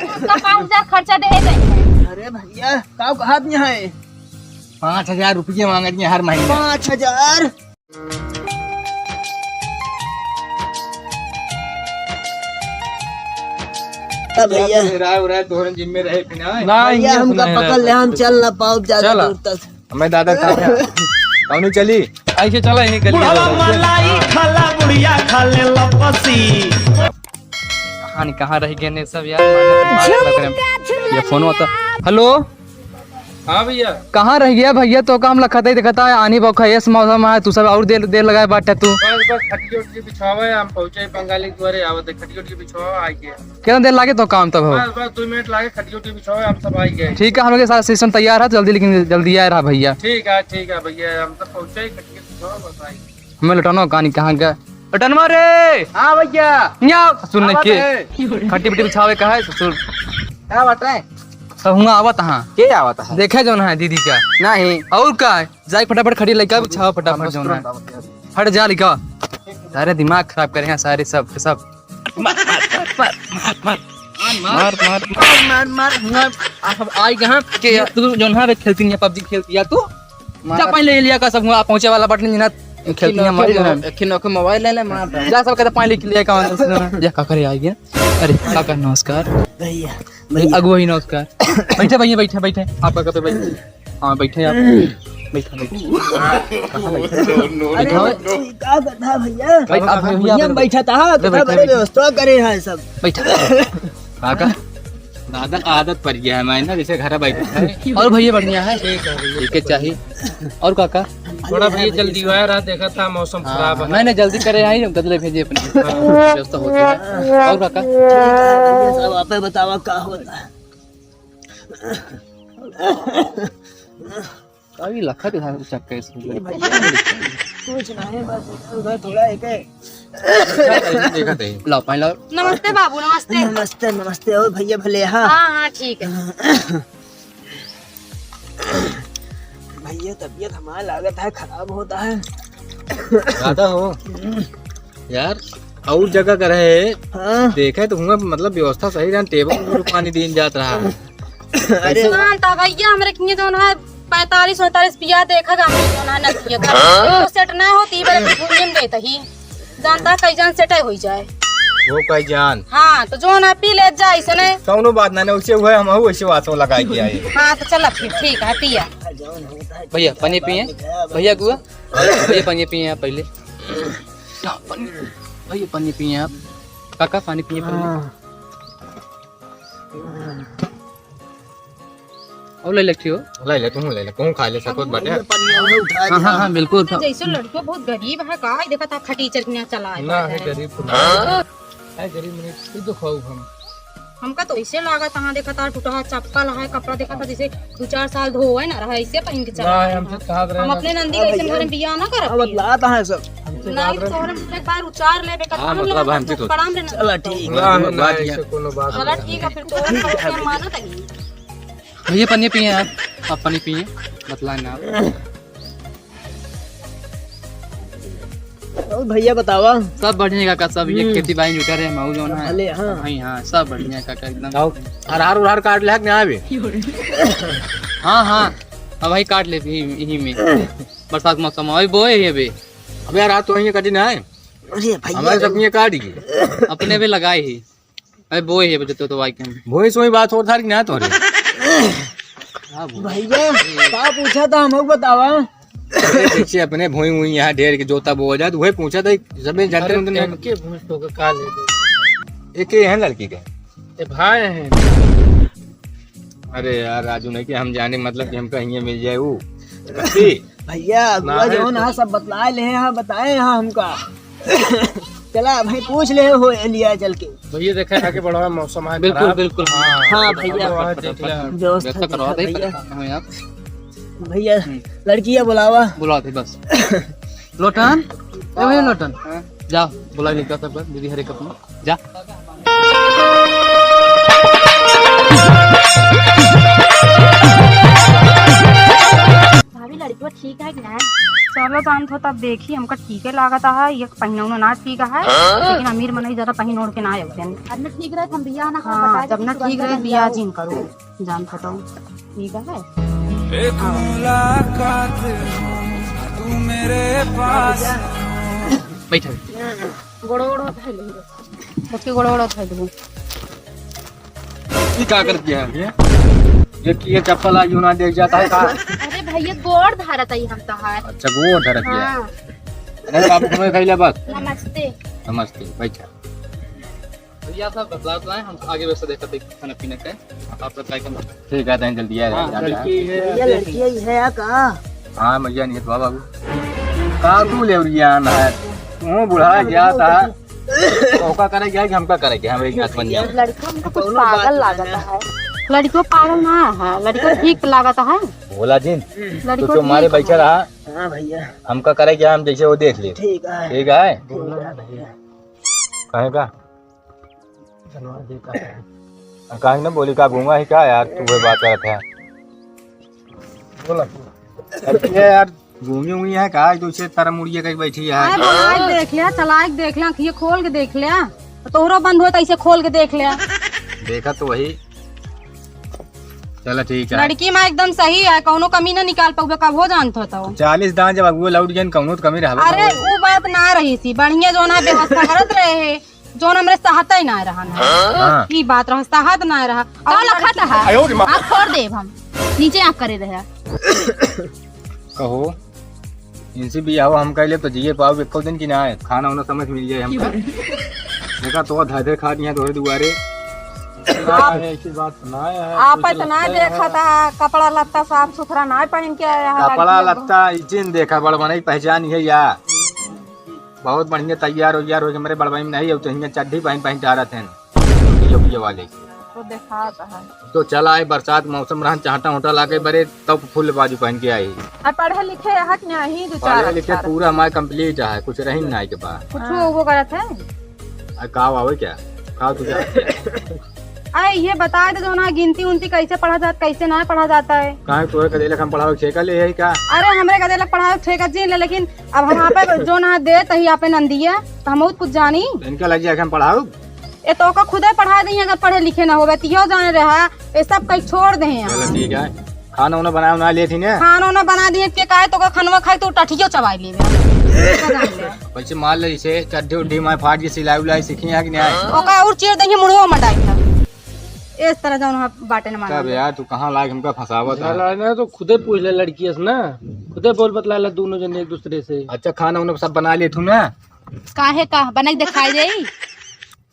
उसका 5,000 खर्चा दे देंगे। अरे भैया का कहा दिया है 5,000 रुपये मांगे दिए हर महीने। 5,000 भैया रहा तोहरे जिम्मे रहे कि ना भैया हमका पकड़ ले हम चल ना पाओ ज्यादा दूर तक। हमें दादा कौन चली ऐसे चला यही गली कहाँ रह गए ने सब यार। ये फोन होता। हेलो हाँ भैया कहाँ रह गया भैया? तो काम लखा दिखता है आनी बखा ये मौसम है तू सब और देर लगाए बाटे तू। बस खटकी उटकी बिछावा है हम पहुंचे बंगाली द्वारे आवत खटकी उटकी बिछावा आई गए। कितना देर लागे तो काम तब हो? बस 2 मिनट लागे खटकी उटकी बिछावा हम सब आई गए। ठीक है हमारे साथ सिस्टम तैयार है जल्दी लेकिन जल्दी आए रहा भैया। ठीक है भैया हम सब पहुंचे खटकी बिछावा बस आई गए। हमें लटानो कहानी कहाँ गया लटनवा रे। हाँ भैया सुन के खट्टी पिटी बिछावे का है ससुर क्या बात है सब हुआ आवत हाँ के आवत है देखे जो है दीदी का नहीं और का जाए फटाफट खड़ी लड़का बिछाओ फटाफट जो है हट जा लिखा सारे दिमाग खराब करे हैं सारे सब सब मार आई कहां के तू जो है खेलती है पबजी खेलती है तू जा पानी ले लिया का सब हुआ पहुंचे वाला बटन ना खेलती है मार खिनो के मोबाइल ले ले मार जा सब कहते पानी ले का जा का करे आई गया। अरे काका नमस्कार भैया अगुआ ही नमस्कार बैठे भैया बैठे आपका कब बैठे हाँ बैठे आप का करता भैया भैया बैठा था तो बड़े व्यवस्था करे है सब बैठा काका दादा का आदत पड़ गया है मैं ना जैसे घर बैठा है। और भैया बढ़िया है ठीक है चाहिए और काका थोड़ा भैया जल्दी हुआ रहा देखा था मौसम खराब है। नहीं जल्दी करे आई गदले भेजे अपने व्यवस्था होती है। और काका सब आप बतावा का होता है अभी लखा दिखा चक्के कुछ नहीं बस उधर थोड़ा एक देखा थे लाओ पानी लाओ। नमस्ते बाबू नमस्ते। नमस्ते नमस्ते और भैया भले हाँ हाँ ठीक है। भैया तबीयत हमारा लागत है खराब होता है दादा हो यार और जगह का रहे हाँ देखे तो हुआ मतलब व्यवस्था सही रहा टेबल पर पानी दिन जात रहा अरे ता भैया हमरे किए जो है 45-49 पिया देखेगा हम जो है नदिया का सेट ना होती बड़े घूमने देत ही जानता कई जान सेट हो जाए वो कई जान हाँ तो जो ना पी ले जाए इसने कौनो बात ना उसे हुआ हम वैसे वासों लगाई के आए। हाँ तो चला फिर ठीक है पिया भैया पानी पिए भैया गुआ भैया पानी पिए आप पहले भैया पानी पिए आप काका पानी पिए पहले और ले लेती हो ले तू ले कहूं खा ले सकोत बाटे। हाँ बिल्कुल जैसे लड़कियों बहुत गरीब है का देखा था खटी चटनिया चला ना है गरीब है गरीब नहीं तू तो खाऊ हम हमका तो ऐसे लगा था देखा था टूटा चप्पल है कपड़ा देखा था जैसे 2-4 साल धो है ना रहा ऐसे पहन के ना चला है हमसे कहा रहे हम अपने नंदी कैसे घर में बियाह ना कर बदलाता है सब नहीं तो एक बार उचार ले बेटा हाँ, मतलब हमसे तो प्रणाम रे चला ठीक ना है ना ऐसे कोनो बात चला ठीक है फिर तो माना तगी भैया पानी पिए आप पानी पिए बतलाए ना आप और भैया बतावा सब बढ़िया काका सब ये खेती बाड़ी जुटा रहे मऊ जो है भले हाँ हाँ सब बढ़िया काका एकदम अरहर काट ले ना आवे हाँ अब भाई काट ले यही में बरसात मौसम अभी बोए है अभी अब यार रात तो यहीं कटी ना है अरे भैया हमारे सब ये काट गई अपने भी लगाए ही अभी बोए है बजते तो भाई के भोई सोई बात हो था कि ना तोरे भैया का पूछा था हमको बतावा पीछे अपने भोई हुई यहाँ ढेर के जोता बो जाए तो वही पूछा था सब जानते नहीं के भूस तो का ले दे एक है लड़की के ये भाई हैं अरे यार राजू नहीं कि हम जाने मतलब कि हमको यहीं मिल जाए वो भैया अगुआ जो ना सब बतलाए ले हैं बताए यहाँ हमका चला भाई पूछ ले हो लिया चल के भैया देखा है कि बड़ा मौसम है बिल्कुल बिल्कुल हाँ भैया देख लिया व्यवस्था करवा दे भैया आप भैया लड़कियाँ बुलावा बुलाओ थे बस लोटन ए भैया लोटन जा बुला लिखा सब दीदी हरे कपड़ा जा भाभी लड़की ठीक है कि ना चलो तो जानत हो तब देखी हमका ठीक है लागत है, ये पहिनौना ना ठीक है, लेकिन अमीर मनई जरा पहिन ओढ़ के ना आउतन। अब न ठीक रहे हम बियाह ना हाँ जब ना ठीक रहे बियाह जिन करो जानत हो ठीक है। एक मुलाकात तू मेरे पास। बैठो गोड़ो गोड़ो थैले बच्चे गोड़ो गोड़ो थैले ये क्या कर दिया है ये चप्पल आज ना देख जाता है का। अरे भैया गोड़ धारत आई हम तहार। अच्छा वो धरक गया। हाँ अरे आप तुम्हें खैला बस। नमस्ते। नमस्ते बैठा। भैया साहब बतलाए हम आगे वैसे देखा देख खाना पीने का आप बताइए कम। ठीक है तैन जल्दी आ जा। भैया लड़की है या का? हाँ मैया नहीं तो बाबू का तू ले रिया ना है तू बुढ़ा गया था ओका करे गया कि हमका करे गया हम एक हाथ बन गया। लड़का हमको कुछ पागल लागत है। लड़कियों पागल ना है, लड़का ठीक लागत है। बोला जिन लड़को तो तुम्हारे बैठा रहा हाँ भैया हमका करे गया हम जैसे वो देख ले। ठीक है ठीक है भैया। कहेगा कहीं ना बोली का घूंगा ही क्या यार तू वही बात करत है बोला यार घूमी हुई है का दूसरे तरह मुड़िए कहीं बैठी है। आज देख लिया चलाक देख लिया ये खोल के देख लिया तोहरा बंद हो तो ऐसे खोल के देख लिया। देखा तो वही चलो ठीक है। लड़की में एकदम सही है कौनो कमी ना निकाल पाऊबे कब हो जानत होता हो। 40 दान जब अगुए लौट गए कौनो तो कमी रहा। अरे वो बात ना रही थी बढ़िया जो ना व्यवस्था करत रहे है जो हमरे सहता ही ना रहा हाँ। की बात रहा सहत ना रहा और लखत है आप छोड़ देब हम नीचे आप करे रहे। कहो इनसे भी आओ हम कहले तो जिये पाओ एक दिन की ना है खाना वाना समझ मिल जाए हमको। देखा तो धर खा दिया तोहरे दुआरे ऐसी बात सुनाया है। आप इतना देखा था कपड़ा लत्ता साफ सुथरा ना पहन के आया है। कपड़ा लत्ता इचिन देखा बड़बनई पहचान है या बहुत बढ़िया तैयार हो मेरे बड़बई में नहीं तो चड्ढी पहन जा रहे थे वाले तो देखा है तो चल आए बरसात मौसम रहा चाहता होटल आके बड़े तब फुल बाजू पहन के आई। पढ़े लिखे हक नहीं दो पढ़े चार लिखे पूरा हमारे कंप्लीट है कुछ रही ना के पास कुछ वो करत है। काव आवे क्या काव तुझे अरे ये बता दे जो ना गिनती उनती कैसे पढ़ा जाता कैसे ना पढ़ा जाता है। कहा तोरे कदेले हम पढ़ाओ छेका ले है क्या। अरे हमरे कदे लग पढ़ा छेका जी ले लेकिन अब हम पे जो ना दे तही आप नंदिया तो हम कुछ जानी इनका लग जाए हम पढ़ाओ ये तो का खुदे पढ़ा दी अगर पढ़े लिखे ना होवे तियो जाने रहा ये सब कहीं छोड़ दे चलो ठीक है खाना उन्हें बनाया ना ले थी ना खाना उन्हें बना दिए के काहे तो का खनवा खाई तो टठियो चबाई ले वैसे मान ले इसे चड्ढी उड्ढी मार फाट के सिलाई उलाई सीखी है कि नहीं ओका और चीर दही मुड़ो मडाई था इस तरह जानो बाटे न कब माना यार तू कहाँ लाग हमका फंसावत है। ना तो खुदे पूछ ले लड़की से ना खुदे बोल बतला ला दोनों जने एक दूसरे से। अच्छा खाना उन्हें सब बना ले तू ना काहे का बना के दिखाई दे।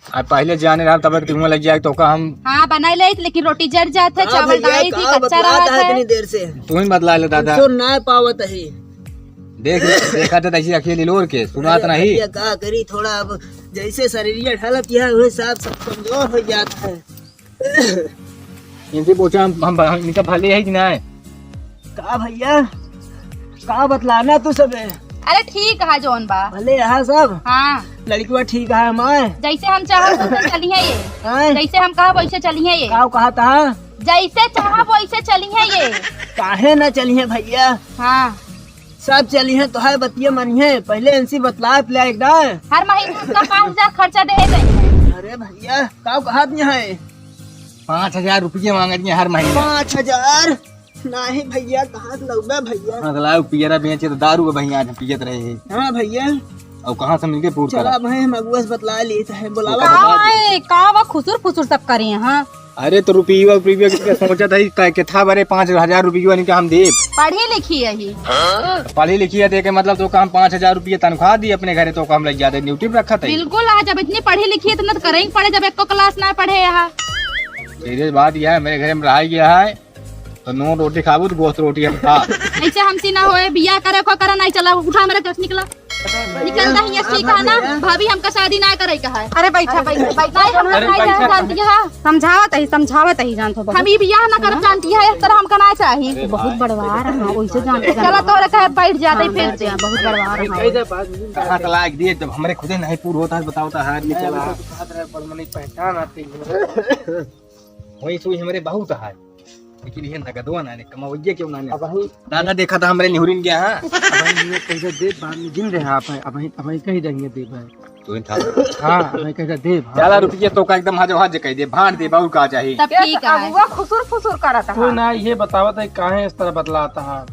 अब पहले जाने रहा तब तुम्हें लग जाए तो का हम हाँ बनाई ले लेकिन रोटी जड़ जात है चावल दाई थी कच्चा रहा था। इतनी देर से तू ही बदला ले दादा सुन ना पावत है। देखा था ऐसी अकेली लोर के सुनात नहीं भैया का करी थोड़ा अब जैसे शरीरिया ढलत यह हुए साफ सब कमजोर हो जाता है। इनसे पूछा हम इनका भले है कि नहीं का भैया का बतलाना तू सब है? अरे ठीक है जोन बा भले यहाँ सब हाँ लड़कियाँ ठीक है हमारे जैसे हम चाह वैसे चली है ये हैं? जैसे हम कहा वैसे चली है ये का कहा था जैसे चाह वैसे चली है ये। काहे न चली है भैया हाँ सब चली है तो है बतिया मनी है पहले इनसी बतला पिला एक डाल। हर महीने उसका 5,000 खर्चा दे देंगे। अरे भैया का कहा है 5,000 रुपये मांग रही है हर महीने 5,000 नहीं भैया कहाँ से लौटा भैया। अगला पियरा बेचे तो दारू के भैया पियत रहे हैं हाँ भैया और कहाँ से मिलके पूछ चला भाई मगुआ से बतला लिए है बुलावा का वा खुसुर फुसुर सब करे यहाँ। अरे तो रुपया किसका सोचा था कि था बरे 5,000 रुपये नहीं हम दे पढ़ी लिखी यही पढ़ी लिखी है देखे मतलब तो हम 5,000 रुपये तनख्वाह दी अपने घरे तो हम लग जाते ड्यूटी पे रखा था। बिल्कुल आज जब इतनी पढ़ी लिखी है तो न करेंगे पढ़े जब एक क्लास ना पढ़े यहाँ। सीरियस बात यह है मेरे घर में रहा गया है तो नून रोटी खाबू तो गोश्त रोटी हम खा ऐसे हमसे ना होए बिया करे को करे नहीं चला उठा मेरा कस निकला निकलता ही ये ठीक है ना भाभी हमका शादी ना करे का है। अरे बैठा बैठा नहीं जानती है समझावत ही जानत हो हम ये बियाह ना कर जानती है इस तरह हमका ना चाहिए। बहुत बड़वा रहा वैसे जानते चला तोरे कहे बैठ जाते फिर से बहुत बड़वा रहा कहाँ तलाक दिए जब हमारे खुदे नहीं पूरा होता है बताओ तो हार ये चला पहचान आती है वही सुई हमारे बहुत है लेकिन ये नगदवा ना ने कमाइए क्यों ना ने दादा देखा था हमरे निहुरिन गया हां अब ये कैसे दे बाद में जिन रहे आप अब कहीं देंगे दे भाई तू था हां अब कैसे दे ज्यादा रुपये तो का एकदम हाजो हाज कह दे भाड़ दे बाबू का चाहिए तब ठीक है वो खुसुर फुसुर करता कोई ना ये बतावत है काहे इस तरह बतलाता है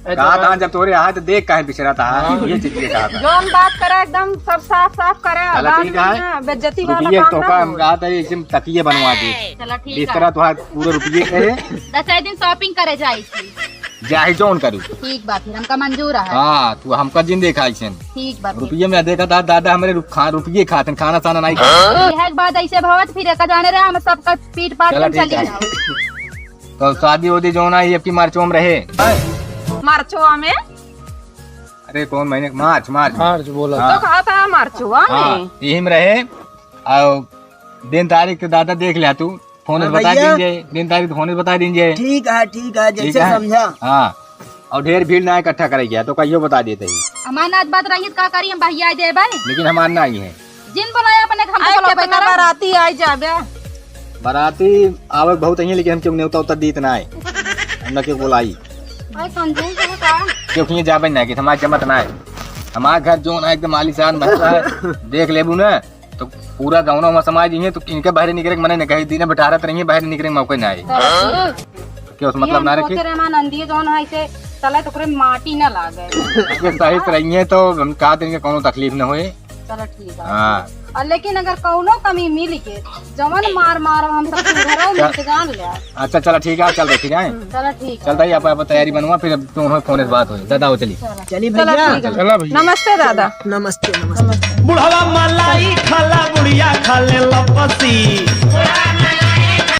कहा था जब तोरे हाथ देख काहे बिछड़ा था ये चीज ये कहा था जोन बात करे एकदम सब साफ साफ करे चला बाद ठीक में है। ना बेइज्जती वाला रुपये काम तो ना का हो। हम कहा था इसमें तकिए बनवा दे चलो ठीक इस है तरह तो पूरे रुपये कहे 10 दिन शॉपिंग करे जाई थी जाहि जोन करू ठीक बात फिर हमका मंजूर है हाँ तू हमका जिन देखा इसन ठीक बात फिर रुपये में देखा था दादा हमारे रुपये खाते खाना साना नहीं खाते यह एक बात ऐसे भवत फिर का जाने रहे हम सबका पीठ पाट चला में ठीक चली है। जाओ तो शादी वादी जो ना ये आपकी मार्चो में रहे मार्चुआ में अरे कौन महीने मार्च मार्च मार्च बोला हाँ। तो कहा था मार्चुआ हाँ में यही में रहे और दिन तारीख तो दादा देख लिया तू फोन हाँ बता भैया। दीजिए दिन तारीख तो फोन बता दीजिए ठीक है ठीक जैसे है। समझा। हाँ और ढेर भीड़ ना इकट्ठा करे गया तो कहियो बता देते ही हमारा आज बात रही का करी हम भैया दे भाई लेकिन हमारा ना ही है जिन बुलाया अपने हम आए तो बुलावे कितना करा बाराती आई जाबे बाराती आवक बहुत है लेकिन हम क्यों नहीं उतर दी इतना है हम क्यों बोलाई आई कंजूस है का क्योंकि ये जाबे ना कि हमारे जमत ना है हमारा घर जो ना एकदम आलीशान महंगा है देख लेबू ना तो पूरा गाँव में समाज ही है तो इनके बाहर निकले मैंने नहीं कही दिन बैठारत रही बहर निकले मौके ना आए क्या उस मतलब ना रखे तेरे मां नंदी जोन है से चले तो करे माटी ना लागे सही रही है तो हम कहा देंगे कोनो तकलीफ न होए चलो ठीक है हाँ और लेकिन अगर कौनो कमी मिल के जवन मार मार हम सब घरों में से जान ले अच्छा चलो ठीक है चल रही है चलो ठीक है चलता ही आप तैयारी बनवा फिर तुम फोन से बात हो दादा हो चली चलिए चलो भैया ठीक है चला भैया नमस्ते दादा नमस्ते नमस्ते बुढ़वा मलाई खाला बुढ़िया खाले लपसी